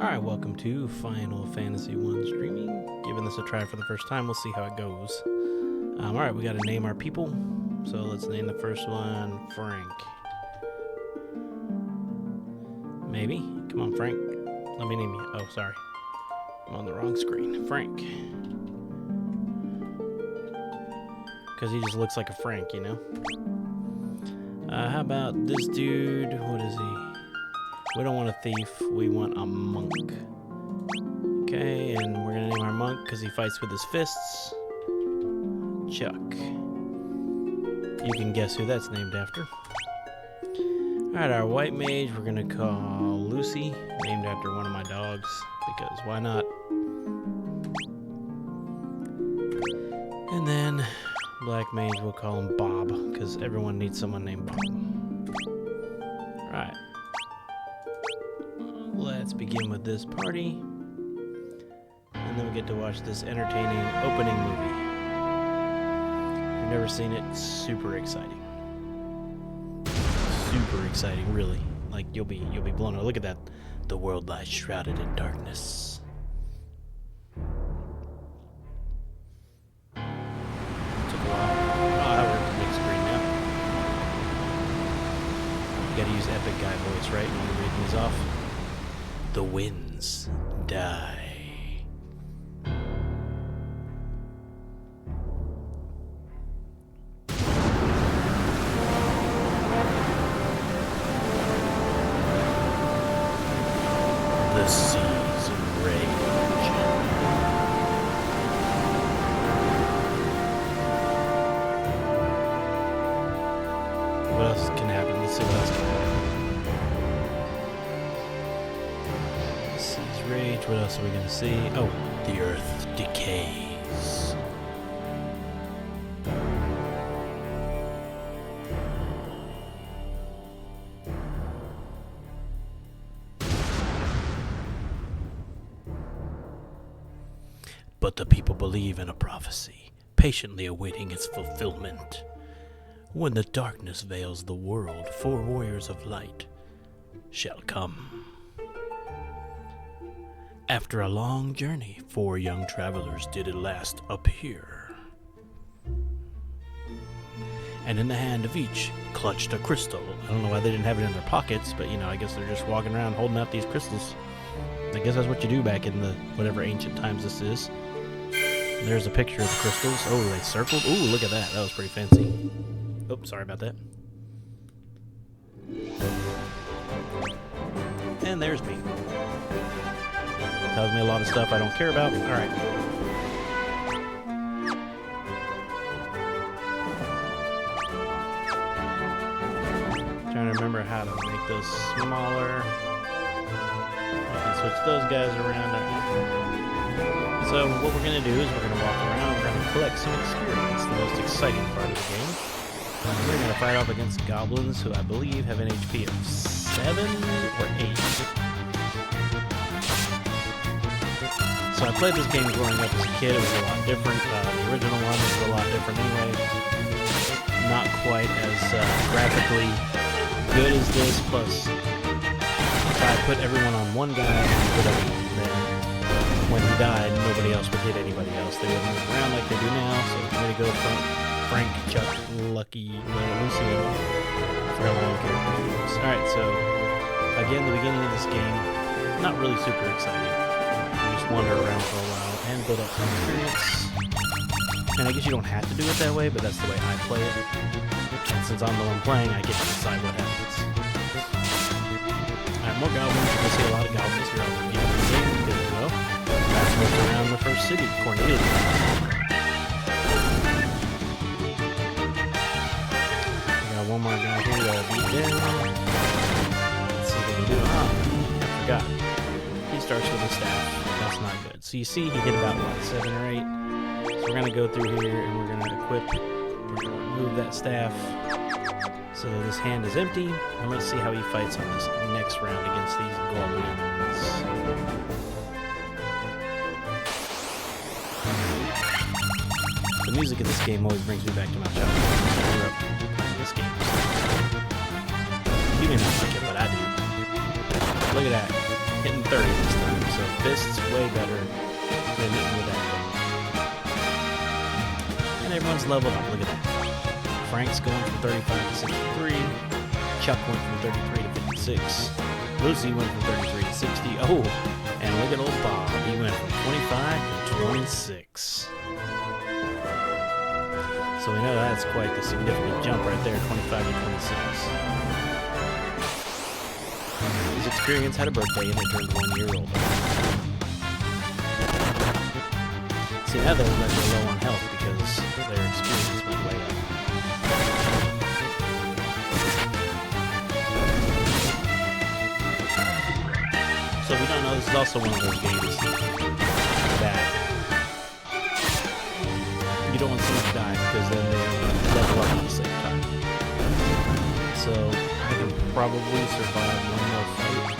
Alright, welcome to Final Fantasy 1 streaming. Giving this a try for the first time, we'll see how it goes. Alright, we gotta name our people. So let's name the first one Frank. Maybe? Come on, Frank. Let me name you. Oh, sorry. I'm on the wrong screen. Frank. Because he just looks like a Frank, you know? How about this dude? What is he? We don't want a thief, we want a monk. Okay, and we're gonna name our monk because he fights with his fists. Chuck. You can guess who that's named after. Alright, our white mage we're gonna call Lucy, named after one of my dogs, because why not? And then black mage we'll call him Bob, because everyone needs someone named Bob. Alright. Let's begin with this party, and then we get to watch this entertaining opening movie. If you've never seen it, super exciting. Super exciting, really. Like you'll be blown away. Look at that. The world lies shrouded in darkness. Took a while. Oh, we're at the big screen now. You gotta use epic guy voice, right? When you're reading these off. The winds die. The seas rage. What else can happen? Let's see what else can happen. Rage. What else are we going to see? Oh, the earth decays. But the people believe in a prophecy, patiently awaiting its fulfillment. When the darkness veils the world, 4 warriors of light shall come. After a long journey, 4 young travelers did at last appear. And in the hand of each clutched a crystal. I don't know why they didn't have it in their pockets, but you know, I guess they're just walking around holding out these crystals. I guess that's what you do back in the whatever ancient times this is. There's a picture of the crystals. Oh, they circled. Ooh, look at that. That was pretty fancy. Oh, sorry about that. And there's me. Tells me a lot of stuff I don't care about. Alright. Trying to remember how to make those smaller. I can switch those guys around. So what we're going to do is we're going to walk around. We're going to collect some experience. The most exciting part of the game. We're going to fight off against goblins who I believe have an HP of 7 or 8. So I played this game growing up as a kid. It was a lot different. The original one was a lot different anyway. Not quite as graphically good as this. Plus, if I put everyone on one guy and put everyone there, when he died, nobody else would hit anybody else. They would move around like they do now. So I'm going to go from Frank, Chuck, Lucky, Lucy, and I forgot one of the characters' names. Alright, so again, the beginning of this game, not really super exciting. Wander around for a while and build up some experience. And I guess you don't have to do it that way, but that's the way I play it. And since I'm the one playing, I get to decide what happens. I have more goblins. You're going to see a lot of goblins here on the beginning of the game because, well, that's what's around the first city, Cornelia. I got one more guy here to beat down. Let's see what we can do. Ah, I forgot. He starts with a staff. That's not good. So you see he hit about, what, 7 or 8? So we're going to go through here and we're going to equip, we're going to remove that staff so this hand is empty. And let's see how he fights on this next round against these goblins. The music in this game always brings me back to my childhood. I grew up playing this game. You may not like it, but I do. Look at that. Hitting 30 this time. fists way better than with that thing. And everyone's leveled up. Look at that. Frank's going from 35 to 63. Chuck went from 33 to 56. Lucy went from 33 to 60. Oh, and look at old Bob. He went from 25 to 26. So we know that's quite the significant jump right there, 25 to 26. His experience had a birthday and it turned 1 year old. See, now they're low on health because their experience went way up. So if we don't know, this is also one of those games that you don't want someone to die because then they level up at the same time. So I can probably survive one more fight,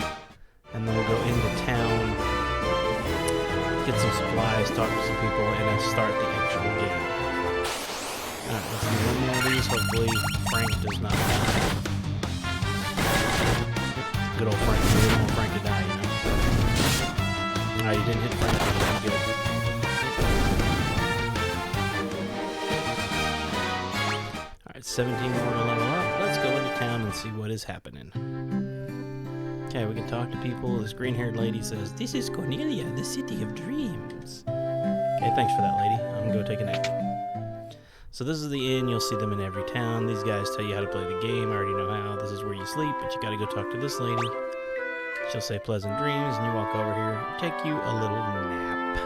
and then we'll go into town, get some supplies, talk to some people, and then start the actual game. Alright, let's do one more of these. Hopefully Frank does not die. Good old Frank. We don't want Frank to die, you know. Alright, you didn't hit Frank. That's good. Alright, 17 more to level up. Let's go into town and see what is happening. Okay, we can talk to people. This green-haired lady says, "This is Cornelia, the city of dreams." Okay, thanks for that, lady. I'm gonna go take a nap. So this is the inn. You'll see them in every town. These guys tell you how to play the game. I already know how. This is where you sleep, but you gotta go talk to this lady. She'll say pleasant dreams, and you walk over here and take you a little nap.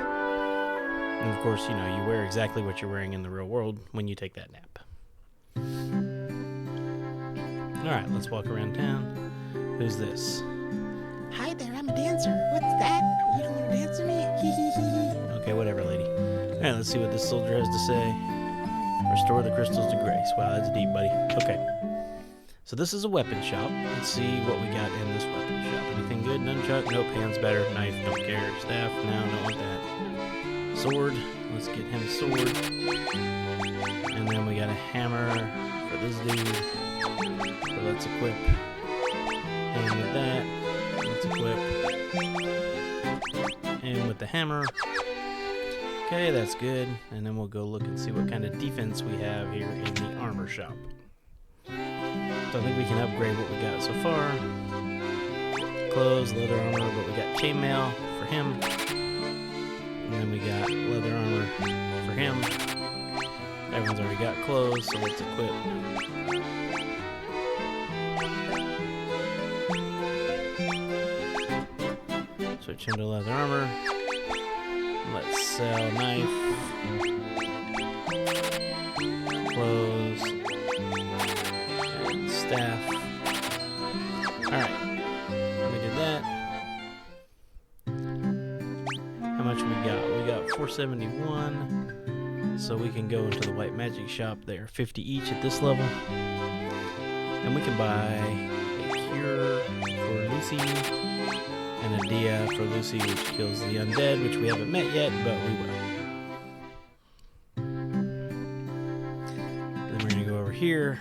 And of course, you know, you wear exactly what you're wearing in the real world when you take that nap. Alright, let's walk around town. Who's this? Hi there, I'm a dancer. What's that? You don't want to dance with me? Hee hee hee hee. Okay, whatever, lady. Alright, let's see what this soldier has to say. Restore the crystals to grace. Wow, that's deep, buddy. Okay. So this is a weapon shop. Let's see what we got in this weapon shop. Anything good? Nunchuck? Nope. Hands better. Knife? Don't care. Staff? No, don't want that. Sword? Let's get him a sword. And then we got a hammer for this dude. So let's equip. And with that, let's equip. And with the hammer. Okay, that's good. And then we'll go look and see what kind of defense we have here in the armor shop. So I think we can upgrade what we got so far. Clothes, leather armor, but we got chainmail for him. And then we got leather armor for him. Everyone's already got clothes, so let's equip. Switch into leather armor. Let's sell knife, clothes, and staff. Alright, we did that. How much we got? We got 471. So we can go into the white magic shop. They are 50 each at this level. And we can buy a cure for Lucy. And a Dia for Lucy, which kills the undead, which we haven't met yet, but we will. Then we're going to go over here.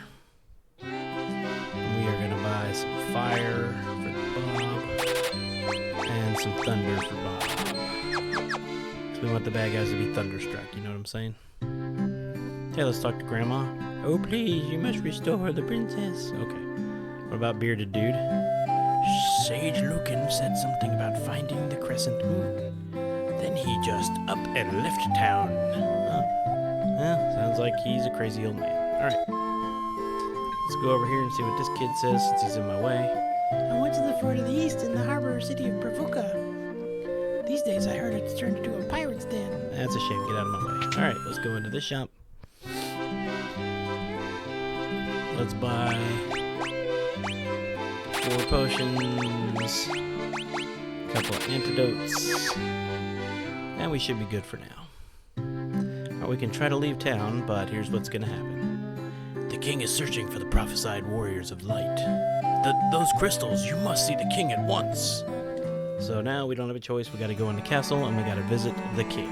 And we are going to buy some fire for Bob. And some thunder for Bob. So we want the bad guys to be thunderstruck, you know what I'm saying? Okay, let's talk to Grandma. Oh, please, you must restore the princess. Okay. What about Bearded Dude? Sage Lucan said something about finding the crescent moon. Then he just up and left town. Well, sounds like he's a crazy old man. Alright. Let's go over here and see what this kid says since he's in my way. I went to the Fort of the East in the harbor city of Pravuka. These days I heard it's turned into a pirate's den. That's a shame. Get out of my way. Alright, let's go into this shop. Let's buy 4 potions, a couple of antidotes, and we should be good for now. Or we can try to leave town, but here's what's gonna happen. The king is searching for the prophesied warriors of light. Those crystals, you must see the king at once. So now we don't have a choice. We gotta go in the castle and we gotta visit the king.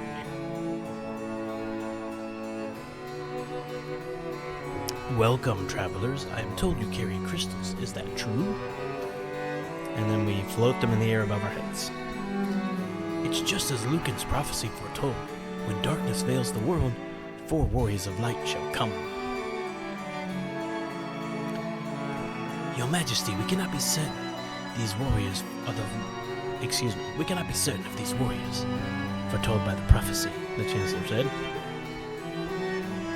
Welcome, travelers. I am told you carry crystals. Is that true? And then we float them in the air above our heads. It's just as Lucan's prophecy foretold. When darkness veils the world, 4 warriors of light shall come. Your Majesty, we cannot be certain these warriors are we cannot be certain of these warriors, foretold by the prophecy, the Chancellor said.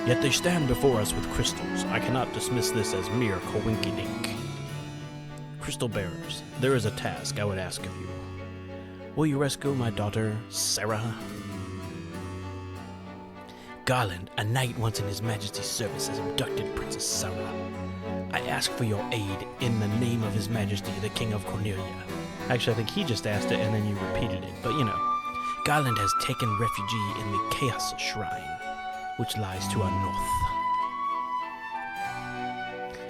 Yet they stand before us with crystals. I cannot dismiss this as mere coinkydink. Crystal bearers, there is a task I would ask of you. Will you rescue my daughter, Sarah? Garland, a knight once in His Majesty's service, has abducted Princess Sarah. I ask for your aid in the name of His Majesty, the King of Cornelia. Actually, I think he just asked it and then you repeated it, but you know. Garland has taken refuge in the Chaos Shrine, which lies to our north.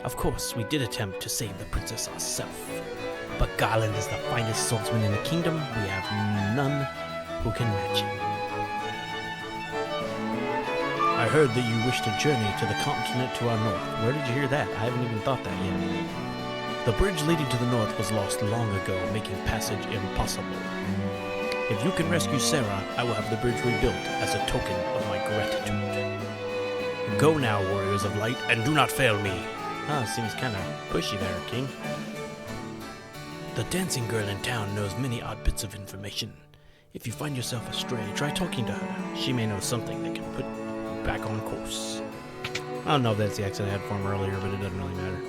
Of course, we did attempt to save the princess ourselves, but Garland is the finest swordsman in the kingdom. We have none who can match him. I heard that you wished to journey to the continent to our north. Where did you hear that? I haven't even thought that yet. The bridge leading to the north was lost long ago, making passage impossible. If you can rescue Sarah, I will have the bridge rebuilt as a token of my gratitude. Go now, warriors of light, and do not fail me. Seems kind of pushy there, King. The dancing girl in town knows many odd bits of information. If you find yourself astray, try talking to her. She may know something that can put you back on course. I don't know if that's the accent I had for him earlier, but it doesn't really matter.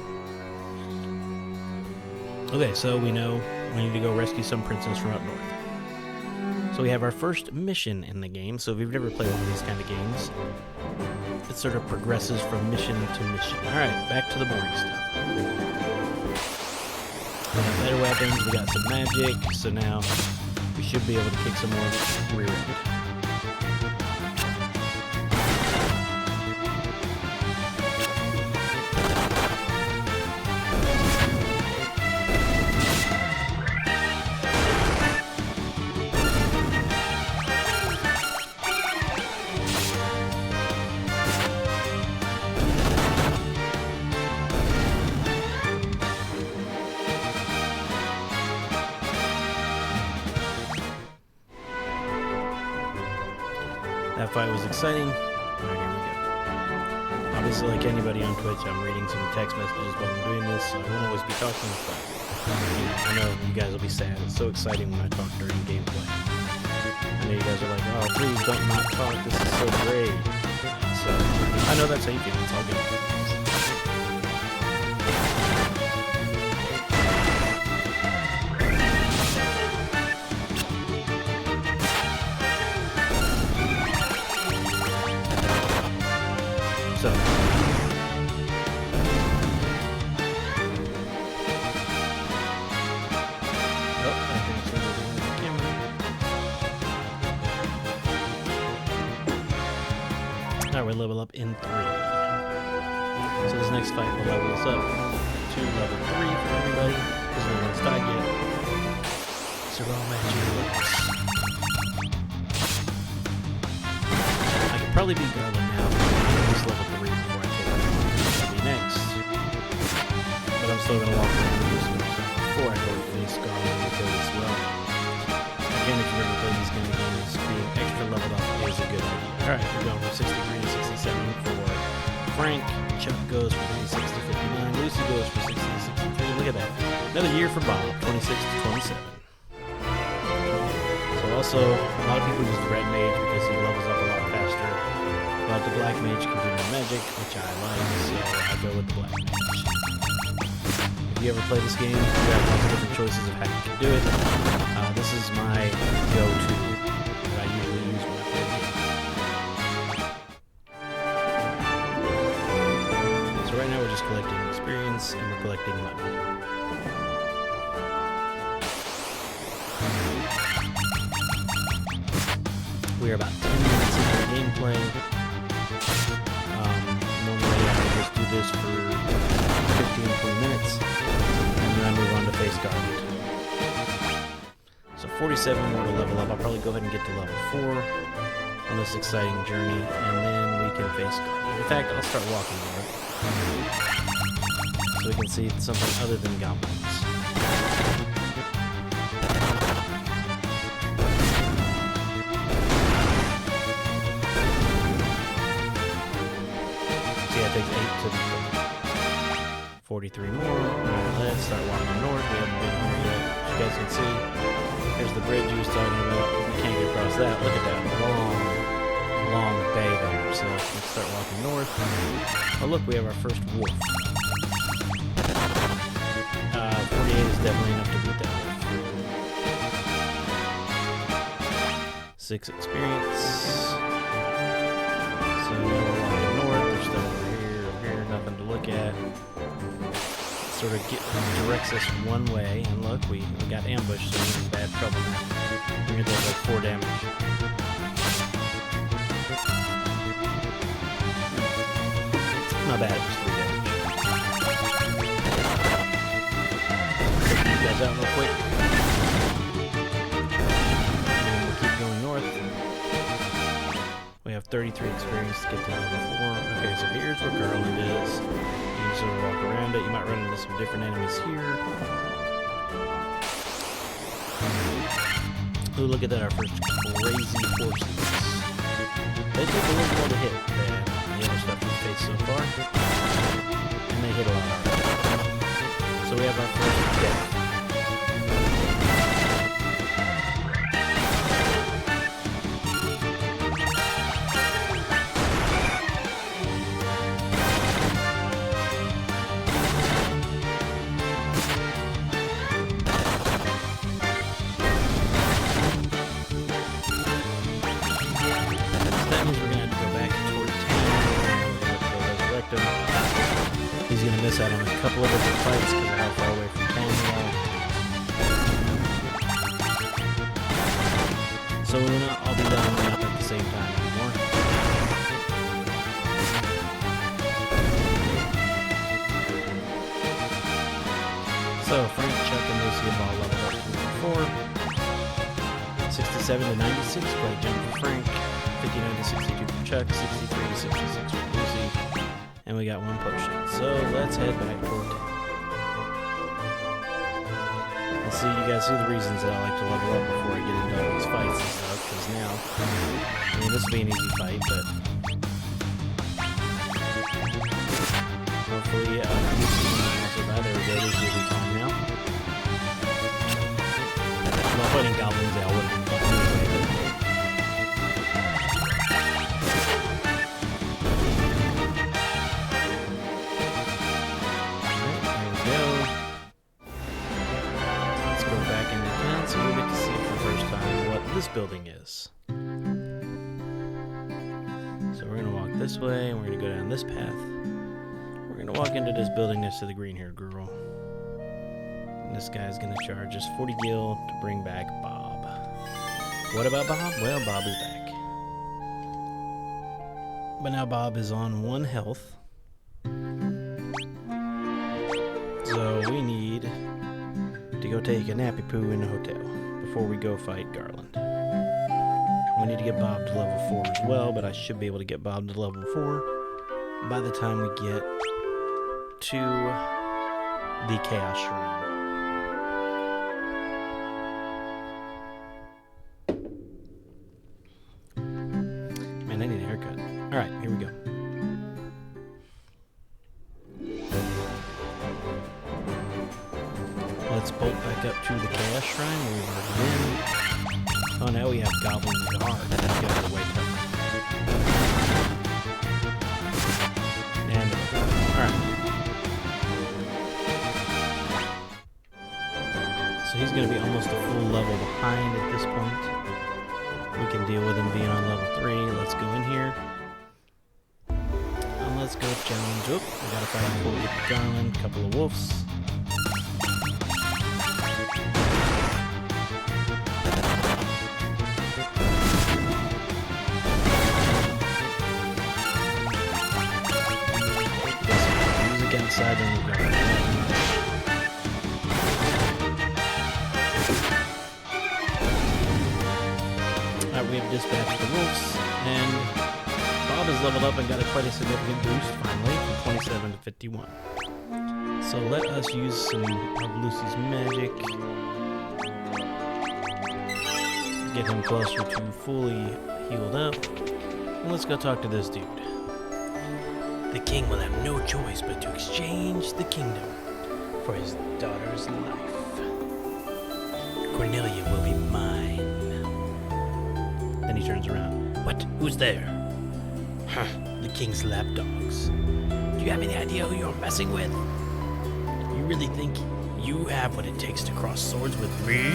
Okay, so we know we need to go rescue some princess from up north. So we have our first mission in the game. So if you've never played one of these kind of games, it sort of progresses from mission to mission. Alright, back to the boring stuff. We got better weapons, we got some magic, so now we should be able to kick some more rear end. That fight was exciting. Alright, here we go. Obviously, like anybody on Twitch, I'm reading some text messages while I'm doing this, so I won't always be talking, but I know you guys will be sad. It's so exciting when I talk during gameplay. I know you guys are like, oh, please don't not talk, this is so great. So, I know that's how you feel, it's all good. So, Alright, we level up in 3. So this next fight will level us up to level 3 for everybody, because no one's died yet. So we're all matching levels. I could probably beat Garland now, but at least level 3 before I take on be next. But I'm still going to walk around and do some stuff before I go face Garland, because, well, again, if you've ever played these kind of games, being extra leveled up is a good idea. Alright, we're going from 63 to 67 for Frank. Chuck goes from 86 to 59. Lucy goes from 60 to 63. Look at that. Another year for Bob, 26 to 27. So also, a lot of people use the red mage because he levels up a lot faster. But the black mage can do more magic, which I like, so I go with the black mage. If you ever play this game, you have lots of different choices of how you can do it. This is my go-to that I usually use when I play the game. So right now we're just collecting experience and we're collecting money. We're about 10 minutes into the gameplay. Normally I would just do this for 15-20 minutes and then I move on to face Garland. So 47 more to level up. I'll probably go ahead and get to level 4 on this exciting journey, and then we can face Garland. In fact, I'll start walking over so we can see something other than goblins. 43 more. Alright, let's start walking north. We haven't been here yet. As you guys can see, here's the bridge he was talking about. We can't get across that. Look at that long bay there. So let's start walking north. Oh look, we have our first wolf. 48 is definitely enough to beat that wolf. 6 experience. So now we're walking north. They're still over here, nothing to look at. Sort of directs us one way, and look, we got ambushed, so we're in bad trouble now. We're gonna take like 4 damage. Not bad, just 3 damage. Take you guys out real quick. And we'll keep going north. We have 33 experience to get to level 4. Okay, so here's where Garland is. You can sort of walk around it. You might run into some different enemies here. Ooh, look at that, our first crazy forces. They take a little more to hit than the other stuff we've faced so far. And they hit a lot harder. So we have our first death. He's going to miss out on a couple of different fights because of how far away from town we are. So we'll not all be leveling up at the same time anymore. So Frank, Chuck, and Lucy have all leveled up to 4. 67 to 96, great jump for Frank. 59 to 62 for Chuck. 63 to 66 for Lucy. And we got 1 potion. So let's head back toward town. And see, you guys see the reasons that I like to level up before I get into all these fights and stuff. Because now, I mean, this will be an easy fight, but hopefully, also that there we go. This will be fine now. Well, fighting goblins, yeah, I would have been fun anyway. This building is. So we're gonna walk this way and we're gonna go down this path. We're gonna walk into this building next to the green-haired girl. And this guy's gonna charge us 40 gil to bring back Bob. What about Bob? Well, Bob is back. But now Bob is on 1 health. So we need to go take a nappy poo in the hotel before we go fight Garland. We need to get Bob to level 4 as well, but I should be able to get Bob to level 4 by the time we get to the Chaos Shrine. Man, I need a haircut. Alright, here we go. Let's bolt back up to the Chaos Shrine where we've already been. Oh, now we have Goblin Guard. That's going to be way tougher. And, alright. So he's going to be almost a full level behind at this point. We can deal with him being on level 3. Let's go in here. And let's go challenge. Oop, we got to fight before we get to Garland. A couple of wolves. Outside in the garden. Alright, we have dispatched the wolves, and Bob has leveled up and got quite a significant boost finally from 27 to 51. So let us use some of Lucy's magic. Get him closer to fully healed up. And let's go talk to this dude. the king will have no choice but to exchange the kingdom for his daughter's life. Cornelia will be mine. Then he turns around. What? Who's there? Huh, the king's lapdogs. Do you have any idea who you're messing with? You really think you have what it takes to cross swords with me?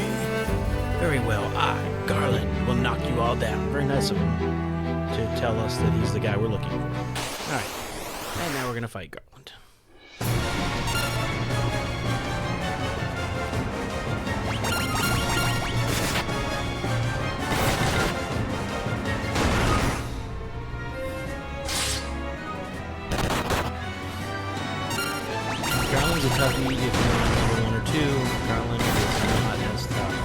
Very well, I, Garland, will knock you all down. Very nice of him to tell us that he's the guy we're looking for. Alright, and now we're gonna fight Garland. Garland's a toughie if you're on level 1 or 2. Garland is not as tough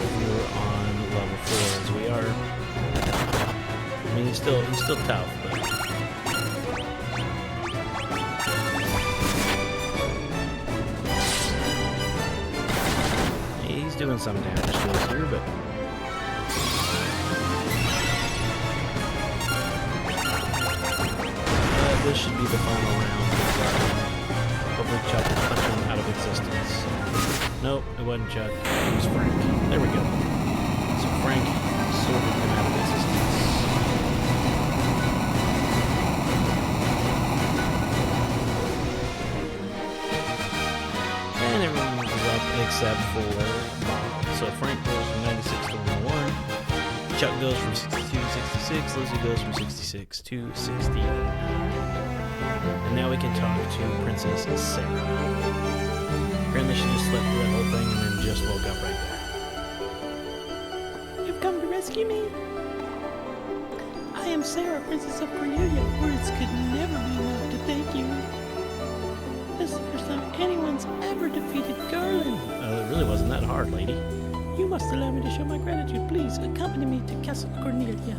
if you're on level 4 as we are. I mean, he's still tough, but he's doing some damage to us here, but this should be the final round. Hopefully Chuck will punch him out of existence. Nope, it wasn't Chuck. It was Frank. There we go. So Frank sorted him out of existence. And everyone was up except for Bob. So Frank goes from 96 to 101. Chuck goes from 62 to 66. Lucy goes from 66 to 60. And now we can talk to Princess Sarah. Apparently she just slept through that whole thing and then just woke up right there. You've come to rescue me? I am Sarah, Princess of Cornelia. Words could never be enough to thank you. This is the first time anyone's ever defeated Garland. It really wasn't that hard, lady. You must allow me to show my gratitude. Please accompany me to Castle Cornelia.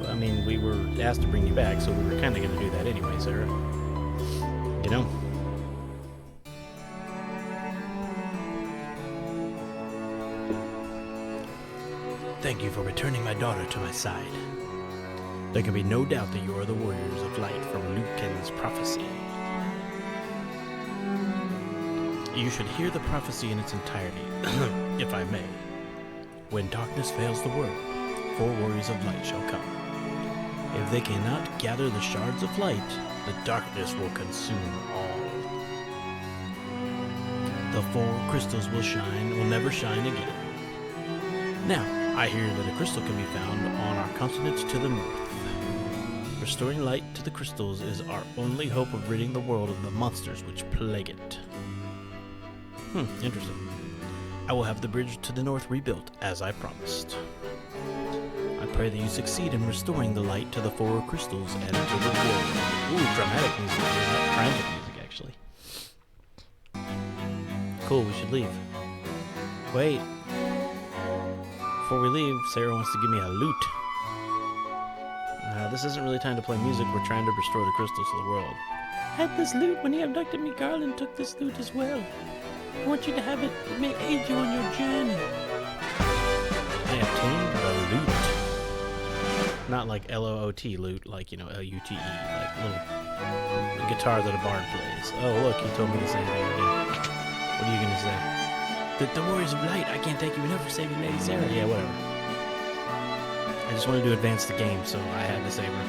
Well, I mean, we were asked to bring you back, so we were kind of going to do that anyway, Sarah. You know? Thank you for returning my daughter to my side. There can be no doubt that you are the warriors of light from Lucan's prophecy. You should hear the prophecy in its entirety, if I may. When darkness fails the world, 4 warriors of light shall come. If they cannot gather the shards of light, the darkness will consume all. The 4 crystals will never shine again. Now, I hear that a crystal can be found on our continent to the north. Restoring light to the crystals is our only hope of ridding the world of the monsters which plague it. Interesting. I will have the bridge to the north rebuilt, as I promised. I pray that you succeed in restoring the light to the 4 crystals and to the world. Ooh, dramatic music. Not tragic music, actually. Cool, we should leave. Wait. Before we leave, Sarah wants to give me a lute. This isn't really time to play music. We're trying to restore the crystals to the world. I had this lute when he abducted me. Garland took this lute as well. I want you to have it. It may aid you on your journey. I obtained a lute. Not like L-O-O-T loot, like, L-U-T-E, like little guitar that a bard plays. Oh, look, he told me the same thing again. What are you going to say? The Warriors of Light, I can't thank you enough for saving Lady Sarah. Yeah, whatever. I just wanted to advance the game, so I had to save her.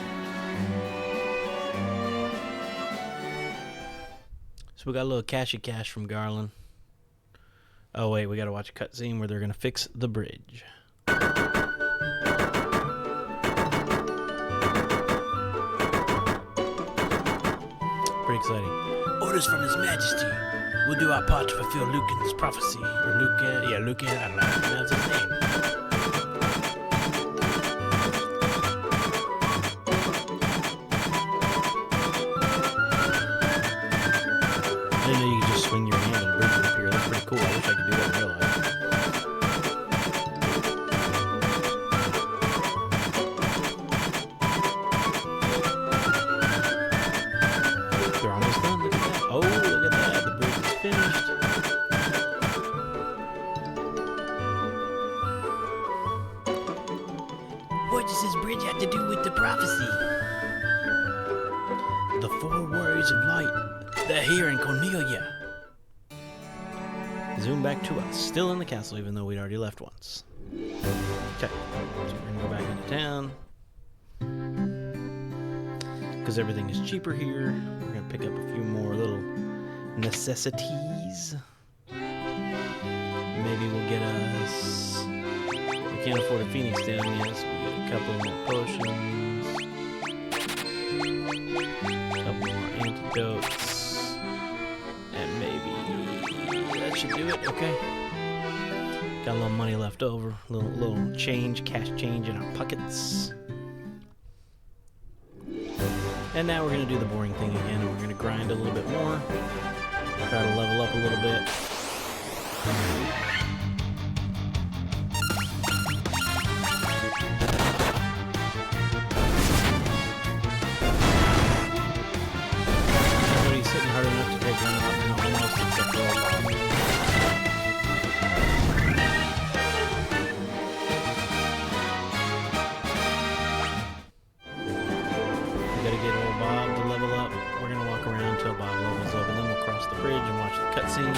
So we got a little cashy cash from Garland. Oh wait, we gotta watch a cutscene where they're gonna fix the bridge. Pretty exciting. Orders from His Majesty. We'll do our part to fulfill Lucan's prophecy. Or Lucan, I don't know how to pronounce his name. I didn't know you could just swing your hand and a bridge would appear. That's pretty cool. I wish I could do that in real life. They're almost done. Look at that. Oh, look at that. The bridge is finished. What does this bridge have to do with the prophecy? 4 warriors of light. They're here in Cornelia. Zoom back to us. Still in the castle, even though we'd already left once. Okay. So we're gonna go back into town. Because everything is cheaper here. We're gonna pick up a few more little necessities. Maybe we'll get us... We can't afford a Phoenix down yet, so we get a couple more potions. A couple more antidotes. And maybe that should do it. Okay. Got a little money left over. Little change, cash change in our pockets. And now we're going to do the boring thing again, and we're going to grind a little bit more. Try to level up a little bit. Everybody's sitting hard enough to take one out now, almost, except for all cutscene,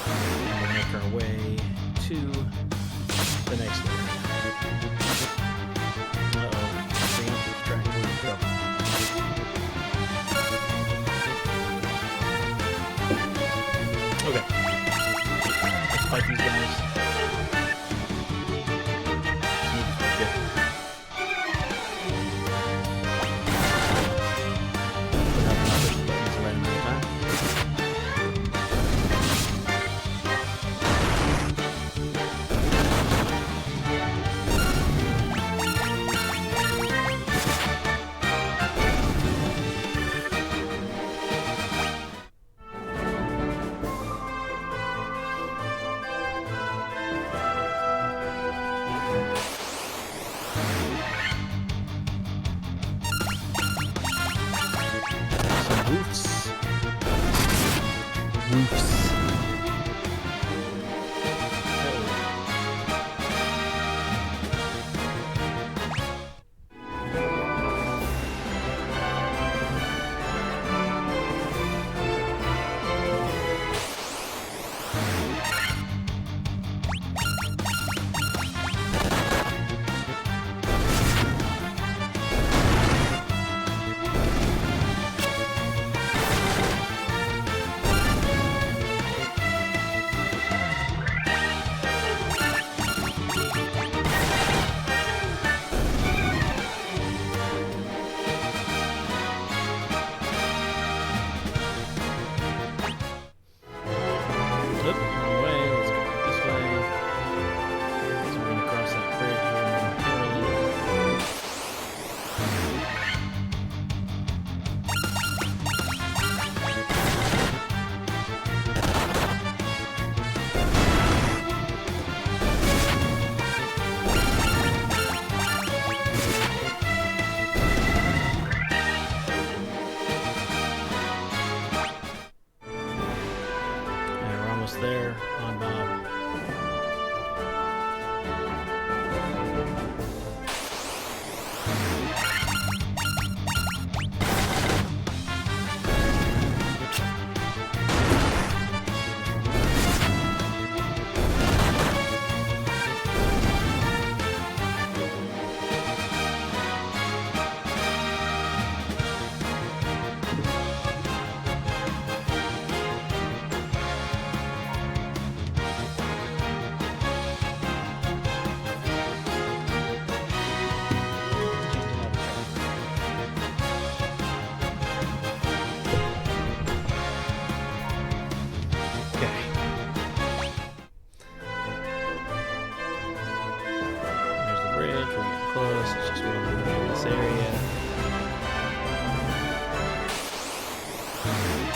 and we'll make our way to the next area. Uh-oh, preemptive strike, we're in trouble. Okay, let's fight these guys. There on Bob.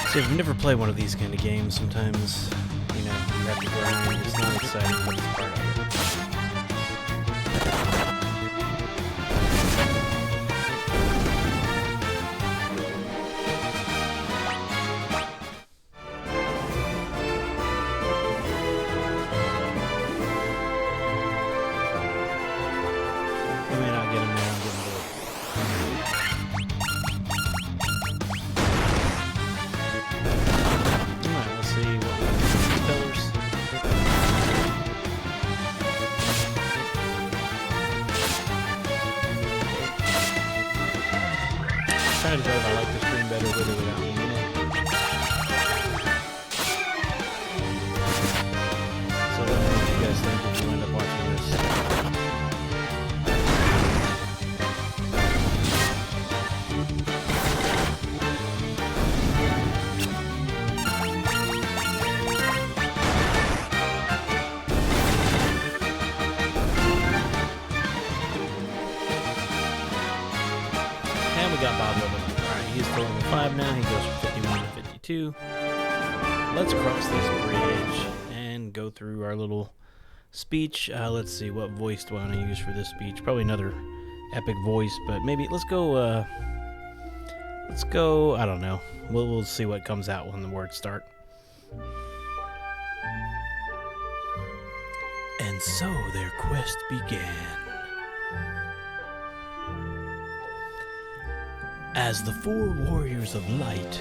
So if you've never played one of these kind of games, sometimes, you know, you have to grind. It's not exciting, but it's part of it. We may not get him there, I'm getting bored. trying to decide if I like the screen better with or without me in it. So let me know what you guys think if you end up watching this. And we got Bob level. Alright, he's still level 5 now. He goes from 51 to 52. Let's cross this bridge and go through our little speech. Let's see, what voice do I want to use for this speech? Probably another epic voice, but maybe let's go, I don't know. We'll see what comes out when the words start. And so their quest began. As the 4 warriors of light,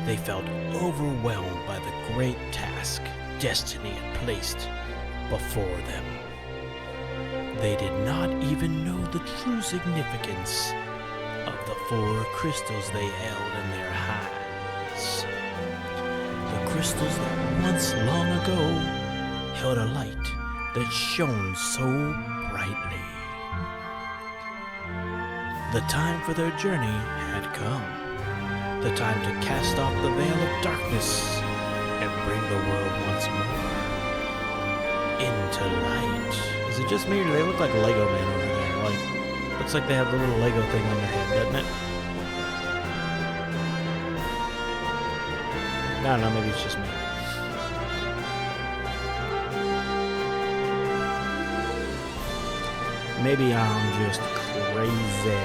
they felt overwhelmed by the great task destiny had placed before them. They did not even know the true significance of the 4 crystals they held in their hands. The crystals that once long ago held a light that shone so brightly. The time for their journey had come. The time to cast off the veil of darkness and bring the world once more into light. Is it just me or do they look like Lego Man over there? Like, looks like they have the little Lego thing on their head, doesn't it? I don't know, maybe it's just me. Maybe I'm just crazy.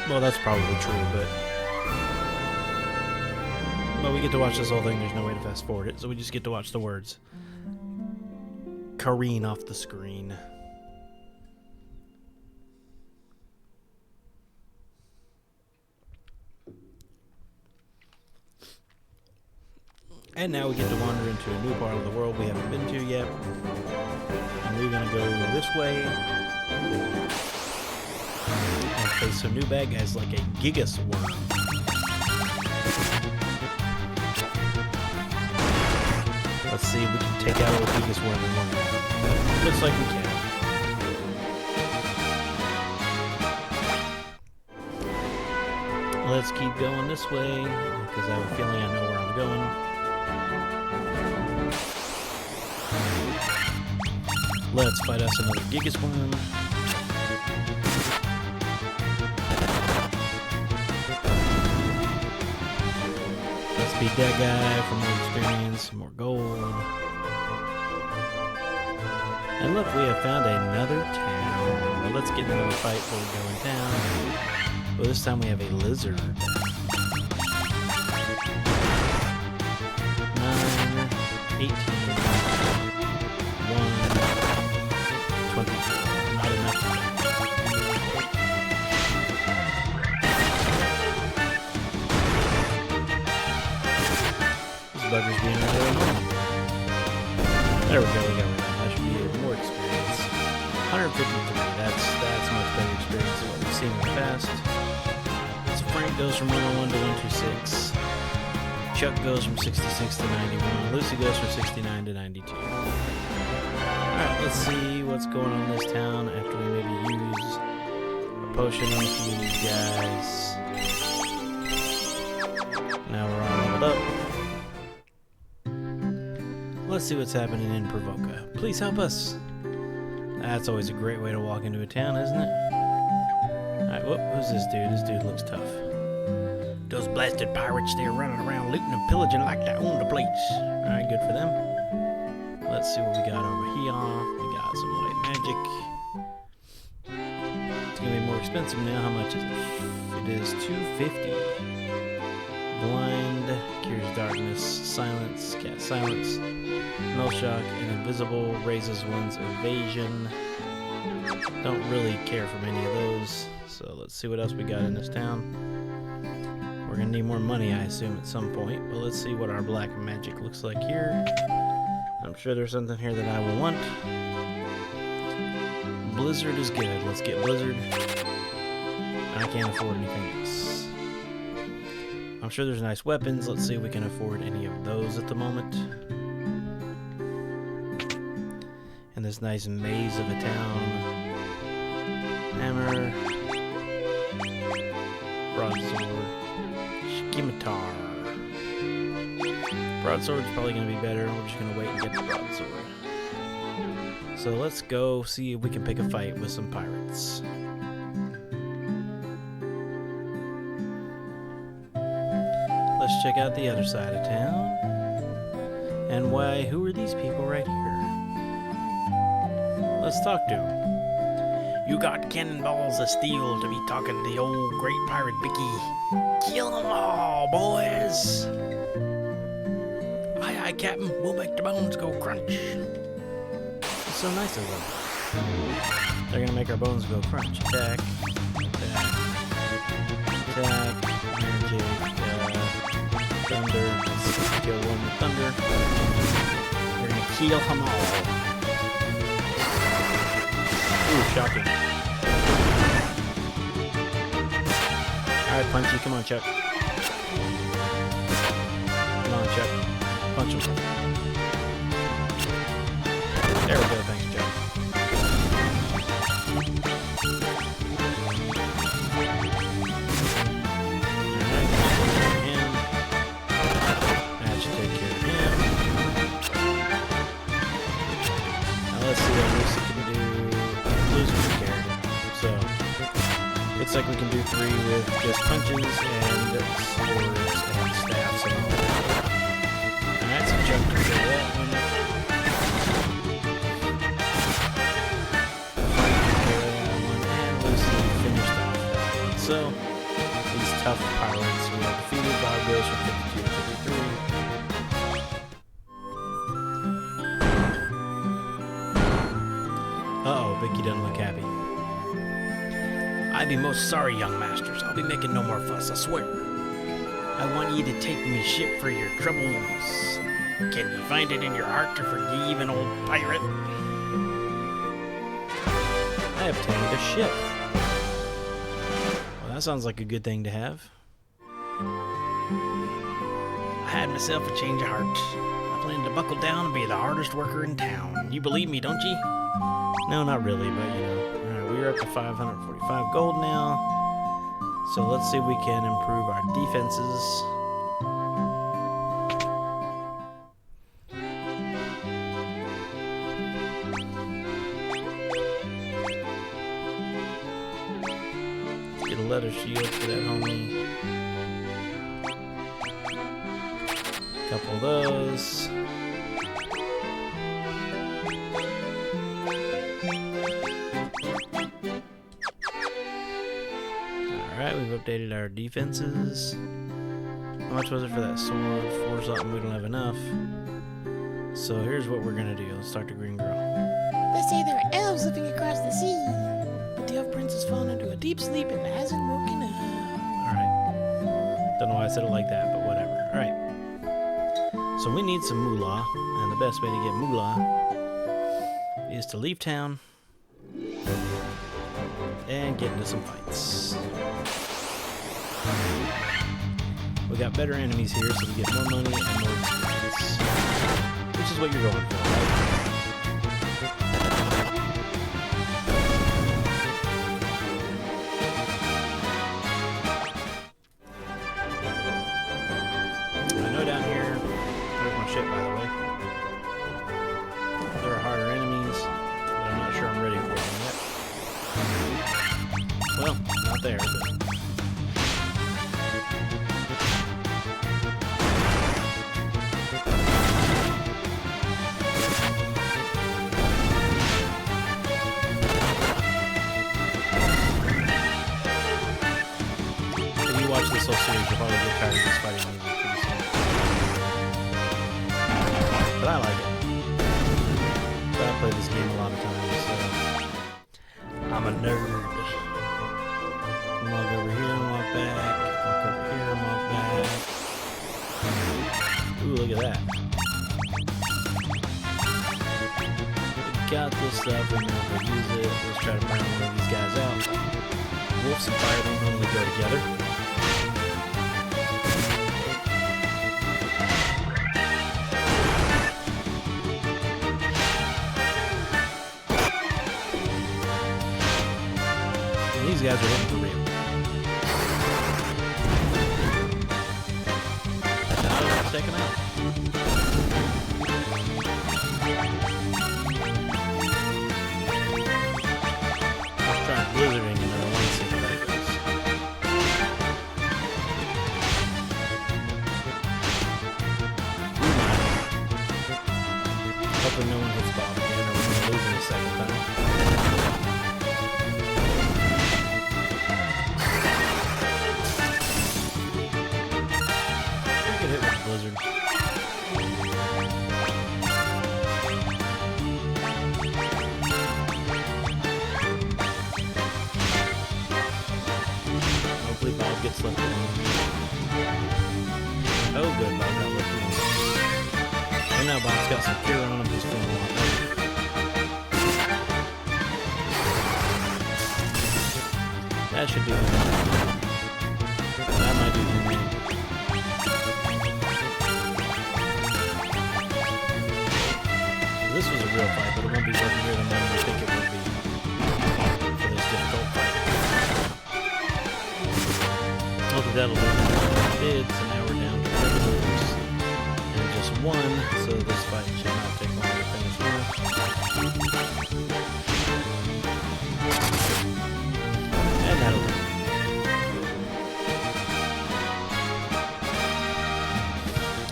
Well, that's probably true, but we get to watch this whole thing. There's no way to fast forward it, so we just get to watch the words careen off the screen. And now we get to wander into a new part of the world we haven't been to yet. And we're gonna go this way. And face some new bad guys like a Gigas worm. Let's see if we can take out a Gigas worm in one round. Looks like we can. Let's keep going this way, because I have a feeling I know where I'm going. Let's fight us another Gigas worm. Let's beat that guy for more experience, more gold. And look, we have found another town. Well, let's get into the fight before we go in town. Well, this time we have a lizard. 9, 18, 1, 24. Not enough. This bugger's being really annoying. There we go, we got one. That should be more experience. 153, that's much better experience than what we've seen in the past. So Frank goes from 101 to 126. Chuck goes from 66 to 91. Lucy goes from 69 to 92. Alright, let's see what's going on in this town after we maybe use a potion on a few of these guys. Now we're all leveled up. Let's see what's happening in Provoca. Please help us. That's always a great way to walk into a town, isn't it? Alright, whoop, who's this dude? This dude looks tough. Those blasted pirates, they're running around looting and pillaging like they own the place. Alright, good for them. Let's see what we got over here. We got some white magic. It's gonna be more expensive now. How much is it? It is $250. Blind, cures darkness, silence, cast silence, null shock, and invisible raises one's evasion. Don't really care for many of those. So let's see what else we got in this town. We're gonna need more money, I assume, at some point. But let's see what our black magic looks like here. I'm sure there's something here that I will want. Blizzard is good. Let's get Blizzard. I can't afford anything else. I'm sure there's nice weapons. Let's see if we can afford any of those at the moment. And this nice maze of a town. Hammer. Broadsword. Scimitar. Broadsword's probably going to be better. We're just going to wait and get the broadsword. So let's go see if we can pick a fight with some pirates. Let's check out the other side of town. And why, who are these people right here? Let's talk to them. You got cannonballs of steel to be talking to the old great pirate Bicky. Kill them all, boys! Aye, aye, Captain. We'll make the bones go crunch. It's so nice of them. They're gonna make our bones go crunch. Attack. Attack. Attack. Magic. Thunder. Let's kill one with thunder. We're gonna kill them all. Ooh, shocking. Alright, Punchy, come on, Chuck. Come on, Chuck. Punch him. There we go, thanks, Chuck. Alright, him. That should take care of him. Now let's see what Lucy can do. Losers are carried. So, looks like we can do 3 with just punches and swords and staffs and all that. Alright, so Chuck can do that one. And Lucy finished off that one. So, these tough pirates we have defeated. Bob goes from 52 to 53. Uh-oh, Vicky doesn't look happy. I'd be most sorry, young masters. I'll be making no more fuss, I swear. I want ye to take me ship for your troubles. Can you find it in your heart to forgive an old pirate? I obtained a ship. Well, that sounds like a good thing to have. I had myself a change of heart. I planned to buckle down and be the hardest worker in town. You believe me, don't ye? No, not really, but you know. Alright, we're up to 545 gold now. So let's see if we can improve our defenses. Let's get a leather shield for that homie. Couple of those. Alright, we've updated our defenses. How much was it for that sword? 4 something, we don't have enough. So here's what we're gonna do. Let's talk to Green Girl. They say there are elves living across the sea, but the elf prince has fallen into a deep sleep and hasn't woken up. Alright. Don't know why I said it like that, but whatever. Alright. So we need some moolah, and the best way to get moolah is to leave town and get into some fights. We got better enemies here, so we get more money and more experience. Which is what you're going for, right? I know down here, there's my ship, by the way. There are harder enemies, but I'm not sure I'm ready for them yet. Well, not there, but... watch this whole series, you'll probably get tired of this fighting music pretty soon. But I like it. So I play this game a lot of times, so I'm a nerd. Walk over here and walk back. Walk over here and walk back. Ooh, look at that. We got this stuff, we're gonna use it. Let's try to burn one of these guys out. Wolves and fire don't normally go together. And these guys are hitting for real. Check him out. Let's try blizzarding another one, see how that goes. Hopefully no one hits Bob again, or we're going to lose him a second time. Hit with the blizzard. Hopefully Bob gets left alone. Oh good, Bob got left alone. And now Bob's got some cure on him, he's feeling a lot better. That should do it. That might do him in. This was a real fight, but it won't be working here than we think it would be for this difficult fight. Hopefully that'll do it. It did, so now we're down to regulars and just one, so this fight should not take long to finish now. And that'll do it.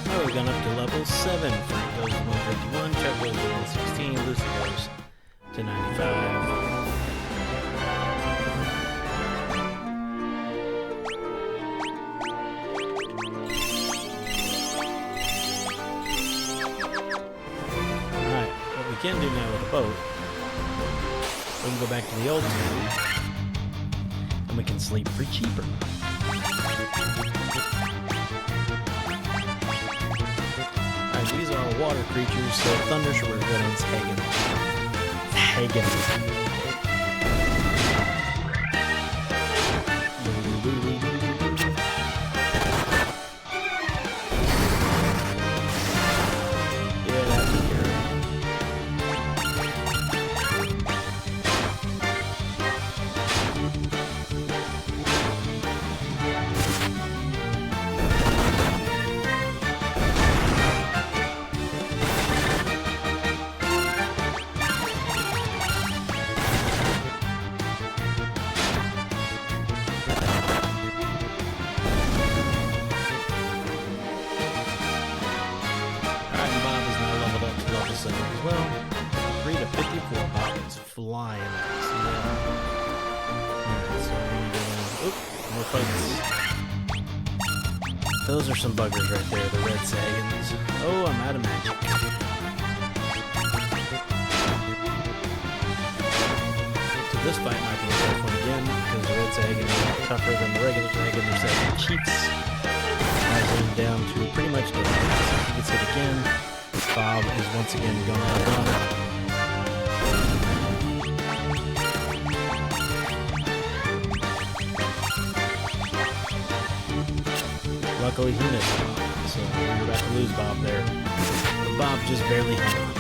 Oh, we've gone up to level 7. Frank goes to 151, Chuck goes to 116, Lucy goes to 95. Alright, what we can do now with the boat, we can go back to the old town, and we can sleep for cheaper. These are water creatures, so Thunder Shore villains Hagen. Hagen. Yeah, that took care of it. Well, 3 to 54, Bob is flying at us. Yeah. Alright, so we're gonna go down. Oop, more fights. Those are some buggers right there, the red Sagans. Oh, I'm out of magic. So this fight might be a tough one again, because the red Sagan is tougher than the regular Sagan. They're Sagan Chiefs. Rising down to pretty much the last. If he gets hit again, Bob is once again going out of run. Luckily he missed Bob, so we were about to lose Bob there. But Bob just barely hung on.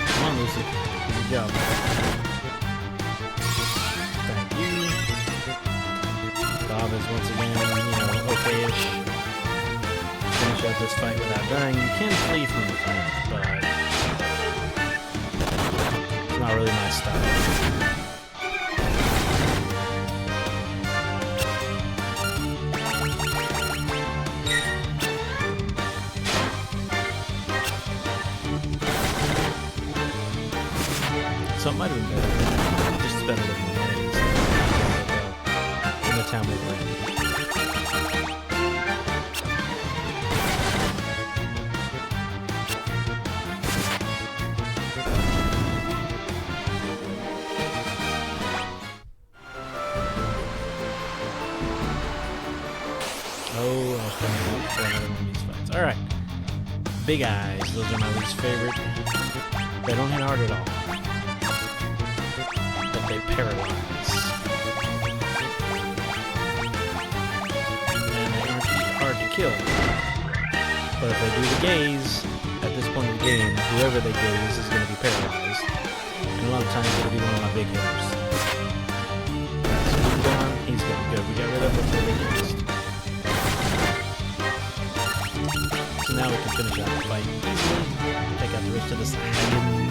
Come on, Lucy. Good job. Thank you. Bob is once again, okay-ish. Finish out this fight without dying. You can flee from the fight, but it's not really my style. So it might have been better. Just as better than the Marines in the town we were in. Oh, I was coming up for another one of these fights. Alright. Big Eyes. Those are my least favorite. They don't hit hard at all. paralyze. And they aren't hard to kill. But if they do the gaze, at this point in the game, whoever they gaze is going to be paralyzed. And a lot of times it'll be one of my big hitters. So he's gone, he's gone. Good, we got rid of him before they gazed. So now we can finish out the fight easily. Take out the rest of this Hagen.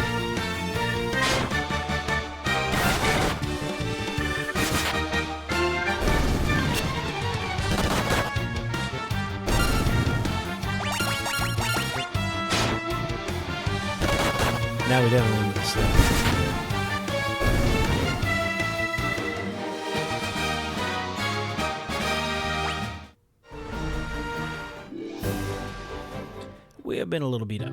Now we definitely need to sleep. We have been a little beat up.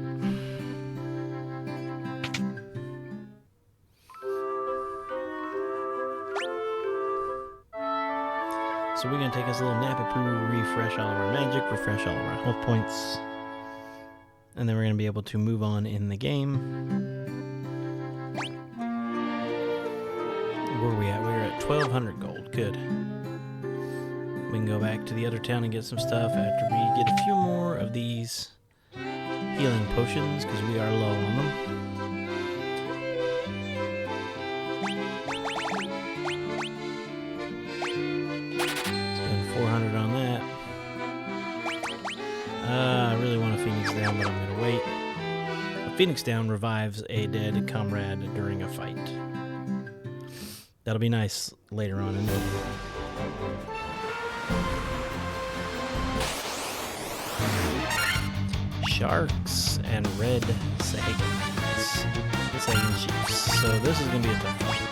So we're going to take us a little nappy poo, refresh all of our magic, refresh all of our health points. And then we're going to be able to move on in the game. Where are we at? We're at 1,200 gold. Good. We can go back to the other town and get some stuff after we get a few more of these healing potions, because we are low on them. Spend 400 on that. I really want a Phoenix Down, but I'm going to wait. A Phoenix Down revives a dead comrade during a fight. That'll be nice later on in the game. Sharks and red Sahagins. Sahagan Chiefs. So this is going to be a tough fight.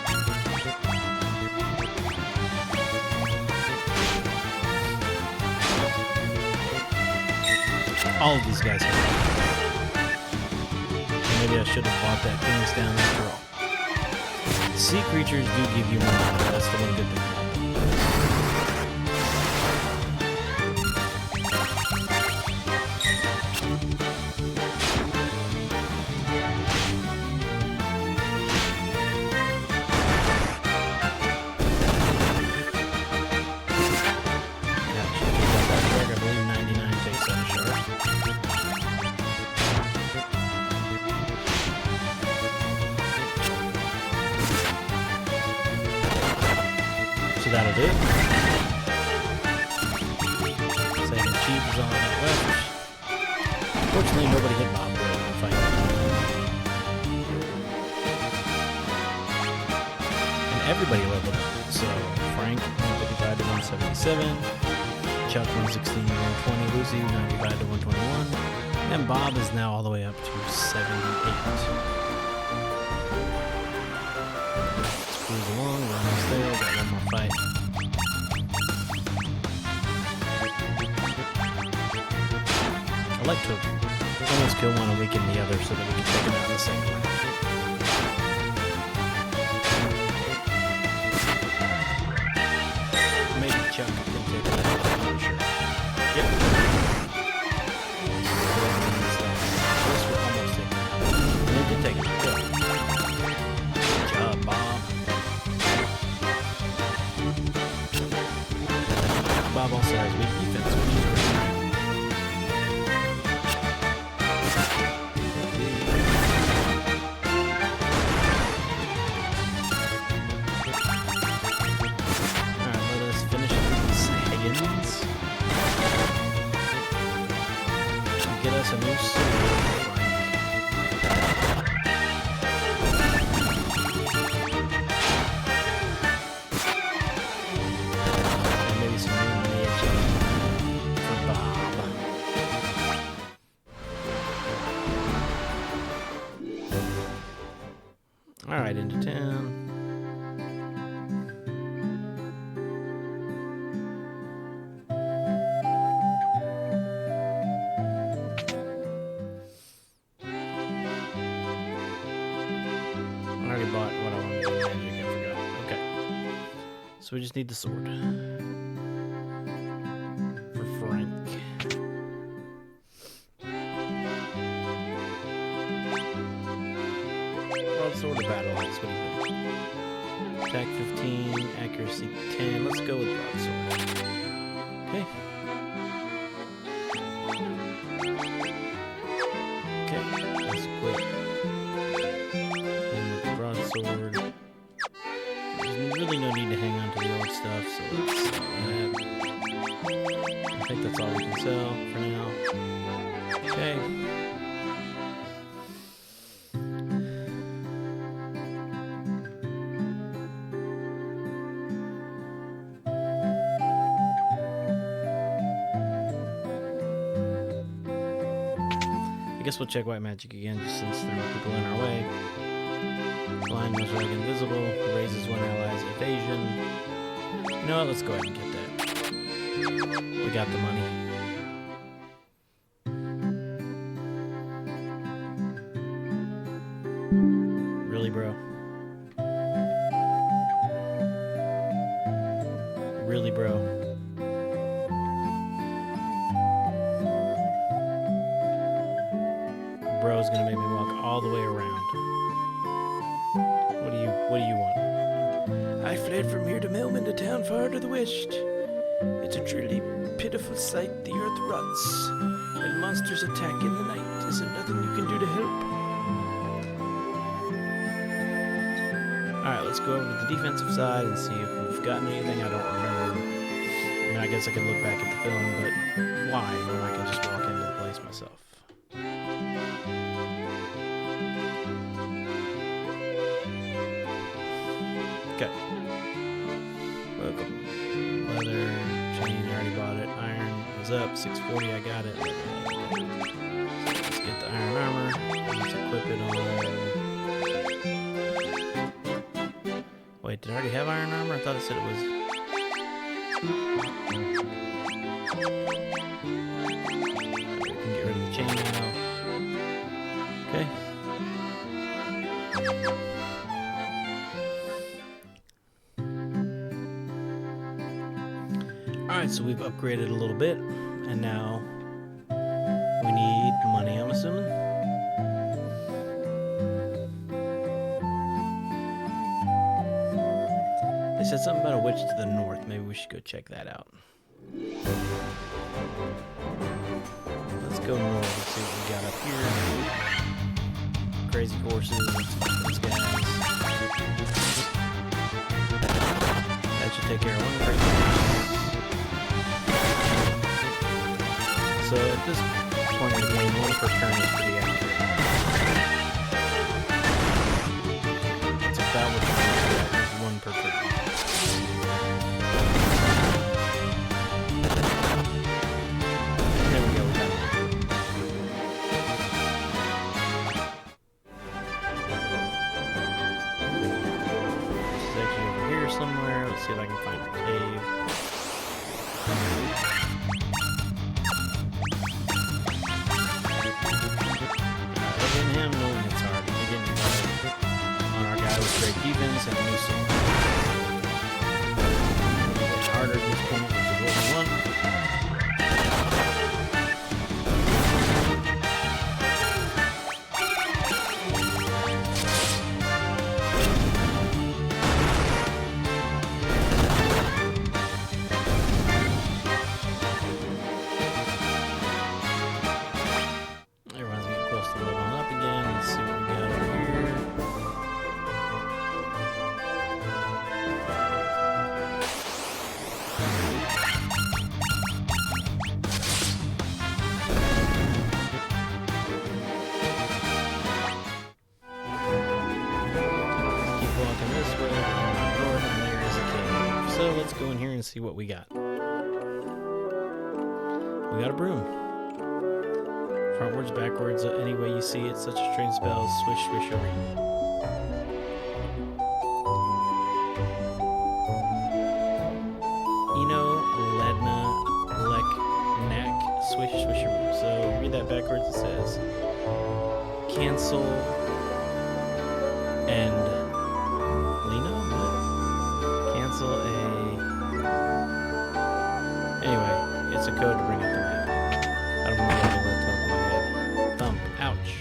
All of these guys have maybe I should have bought that Phoenix Down after all. Sea creatures do give you more money. That's the one good thing about them. So that'll do. Sahagan Chief is on that left. Unfortunately, nobody hit Bob during the fight. And everybody leveled up. So Frank, 155 to 177. Chuck, 116 to 120. Lucy, 95 to 121. And Bob is now all the way up to 78. Cruise along, we're almost there, got one more fight. I like to almost kill one and weaken the other so that we can take it out in the second round. Maybe Chuck can take it out, I'm not sure. Yep. This will almost take it out. And it did take it out. Good. Good job, Bob. Bob also has weak defense, which is great. Alright, let us finish these Sahagins. And get us a new sword. Alright, into town. I already bought what I wanted to do magic, I forgot. Okay. So we just need the sword. For Frank. Sword of battle axe, what do you think? Attack 15, accuracy 10. Let's go with broadsword. Okay. Okay, let's equip him with the broadsword. There's really no need to hang on to the old stuff, so let's sell that. I think that's all we can sell for now. Okay. I guess we'll check white magic again, just since there are people in our way. Blind knows like invisible, raises one ally's evasion. You know what? Let's go ahead and get that. We got the money. Really, bro? Really, bro? Bro's gonna make me walk all the way around. What do you want? I fled from here to Melman, the town far to the west. It's a truly pitiful sight. The earth rots, and monsters attack in the night. Is there nothing you can do to help? Alright, let's go over to the defensive side and see if we've gotten anything. I don't remember. I mean, I guess I could look back at the film, but why when I can just walk into the place myself? Okay. Welcome. Leather, chain, I already bought it. Iron is up, 640, I got it. So let's get the iron armor. Let's equip it on. Wait, did I already have iron armor? I thought it said it was. We can get rid of the chain now. Okay. Alright, so we've upgraded a little bit, and now we need money, I'm assuming. They said something about a witch to the north. Maybe we should go check that out. Let's go north and see what we got up here. Crazy horses, let's fight these guys. That should take care of one crazy horse. So at this point in the game, one per turn is pretty accurate. It's about what it's one per turn. There we go, we got it. This is actually over here somewhere. Let's see if I can find a cave. Him knowing it's hard. He didn't on our guy with great defense and new sword. It's harder at this point, which is what we want. Everyone's getting close to leveling up again. Let's see what we got over here. Keep walking this way, north, and there is a cave. So let's go in here and see what we got. We got a broom. Frontwards, backwards, any way you see it, such a strange spell, swish, swishery. Eno, Ledna, Lek, Knack, swish, swishery. So read that backwards, it says cancel and Lena? What? Cancel a... Anyway, it's a code to bring up the map. I don't remember what the top of my head. Thump. Ouch.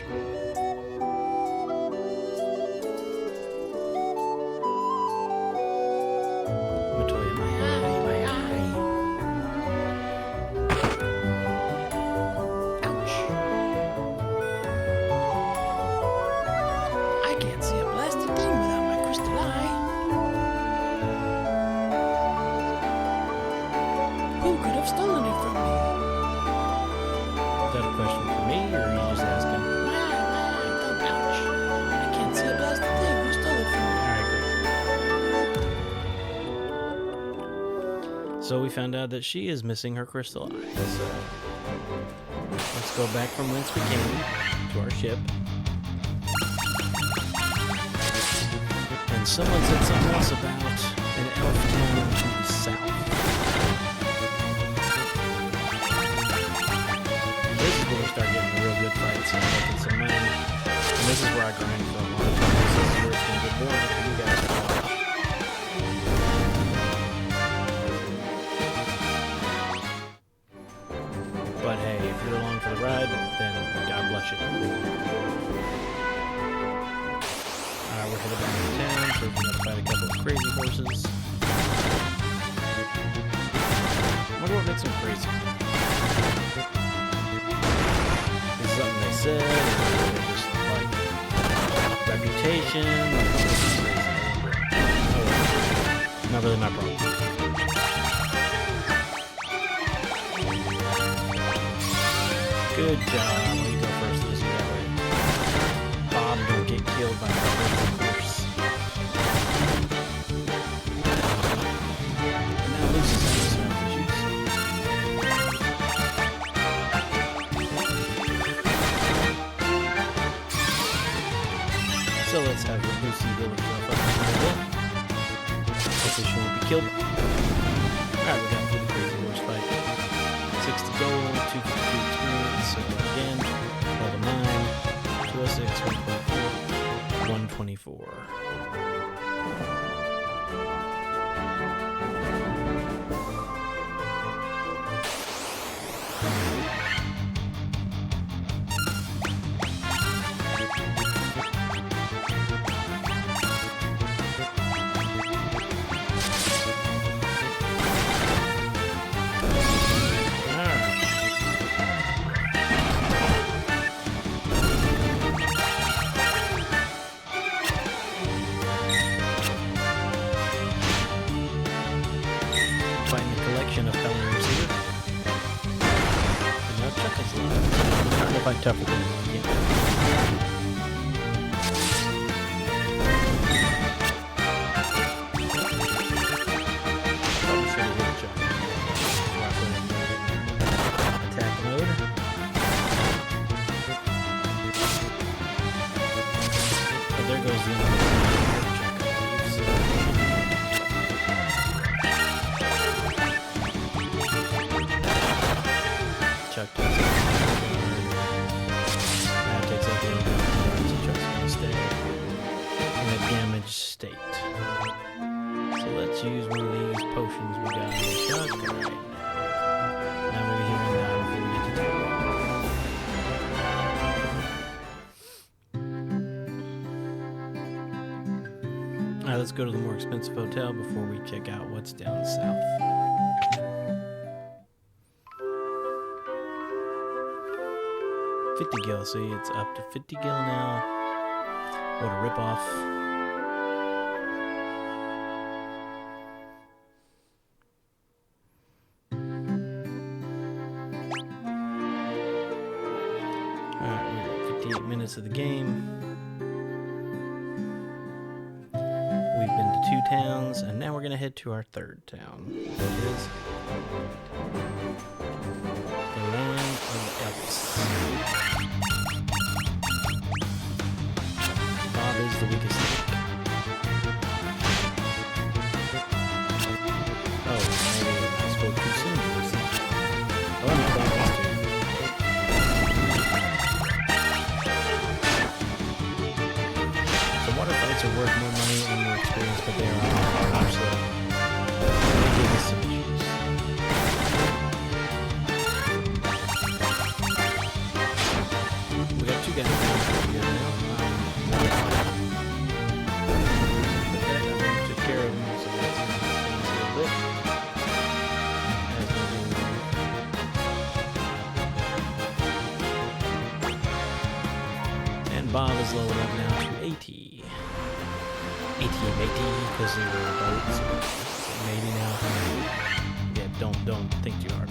have stolen it from me. Is that a question for me, or are you just asking? My eye, don't ouch. I can't see a blasted thing. Who stole it from me? Alright, great. So we found out that she is missing her crystal eye. So let's go back from whence we came to our ship. And someone said something else about an elf town to the south. This is where we start getting real good fights and making some money. And this is where I grind for a long time. This is where it's going to get boring for you guys to watch. But hey, if you're along for the ride, then God bless you. We're headed back to town, so we're going to fight a couple of crazy horses. I wonder what makes them crazy. Is it something they said, or just like reputation, or something crazy? Oh, not really my problem. Good job. Let me go first this way. Bob, don't get killed by a crazy horse. And now Lucy's having some issues. So let's have Lucy heal herself up a little bit. Hopefully she won't be killed. Alright, we're going through the crazy horse fight. 60 gold, 250 experience, so again, level 9, 206, 124. Find the collection of Pelenners here. And now Chuck is alive. I'm trying to fight tougher than you can. Probably should have hit Chuck. Attack mode. But there goes the end of the Chuck does it. That takes out the other guard, so Chuck's gonna stay in a damaged state. So let's use one of these potions we got on Chuck. Alright. Now maybe he will die before we get to town. Alright, let's go to the more expensive hotel before we check out what's down south. $50 gil, see, it's up to 50 gil now. What a ripoff. Alright, we're at 58 minutes of the game. We've been to 2 towns, and now we're going to head to our 3rd town. That is the land of the elves. Bob is the weakest link. Oh, maybe I spoke too soon. Oh, no, Bob is too. So water fights are worth more money and more experience, but they are harder, so they give us some issues. We got 2 guys down pretty good now. But that, took care of them, so that's things a little bit. As we do. And Bob is leveled up now to 80. 80 matey, because they were boats. So matey now. Yeah, Don't think too hard.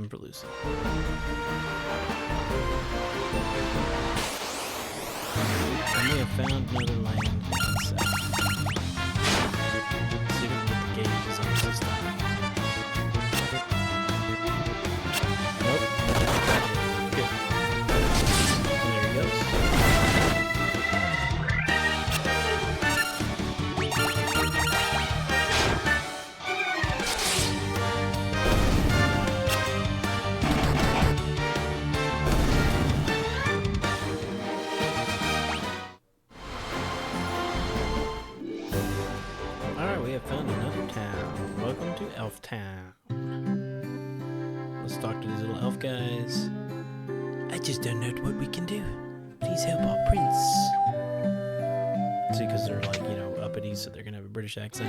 For Lucy. And we have found another land down south. Let's see if we can get the gauges on this time. Nope. Good. And there he goes. Found another town. Welcome to Elf Town. Let's talk to these little elf guys. I just don't know what we can do. Please help our prince. See, because they're like, you know, uppity, so they're gonna have a British accent.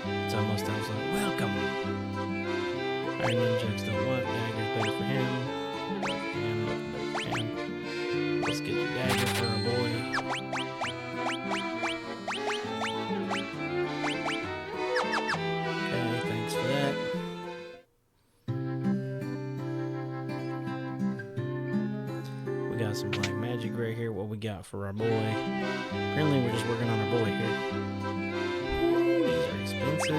It's almost elves like, welcome. Iron Nunchucks don't want. Dagger's better for him. And nothing better for him. Let's get your dagger for our boy. Got some black magic right here. What we got for our boy? Apparently we're just working on our boy here. Ooh, these are expensive.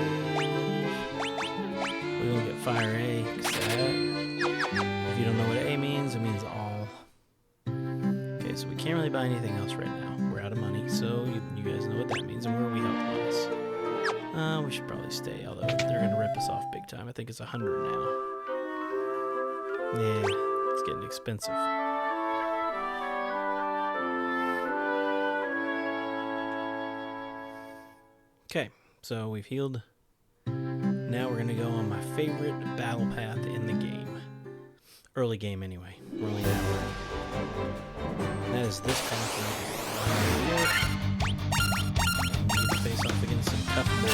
We're gonna get fire A. If you don't know what A means, it means all. Okay, so we can't really buy anything else right now. We're out of money, so you guys know what that means and where we health-wise. We should probably stay, although they're gonna rip us off big time. I think it's 100 now. Yeah, it's getting expensive. Okay, so we've healed. Now we're gonna go on my favorite battle path in the game. Early game anyway. We're only an hour in. And that is this path right here. And we get to face off against some tough boys.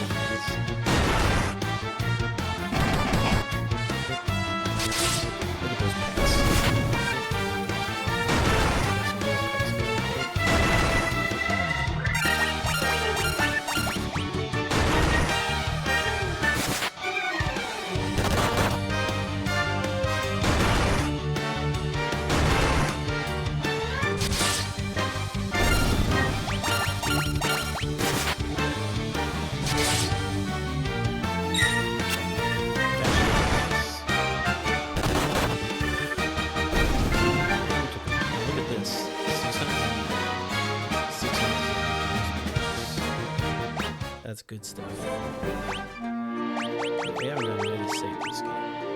Look at those pets. Some real pets going on. That's good stuff. We haven't done a way to save this game.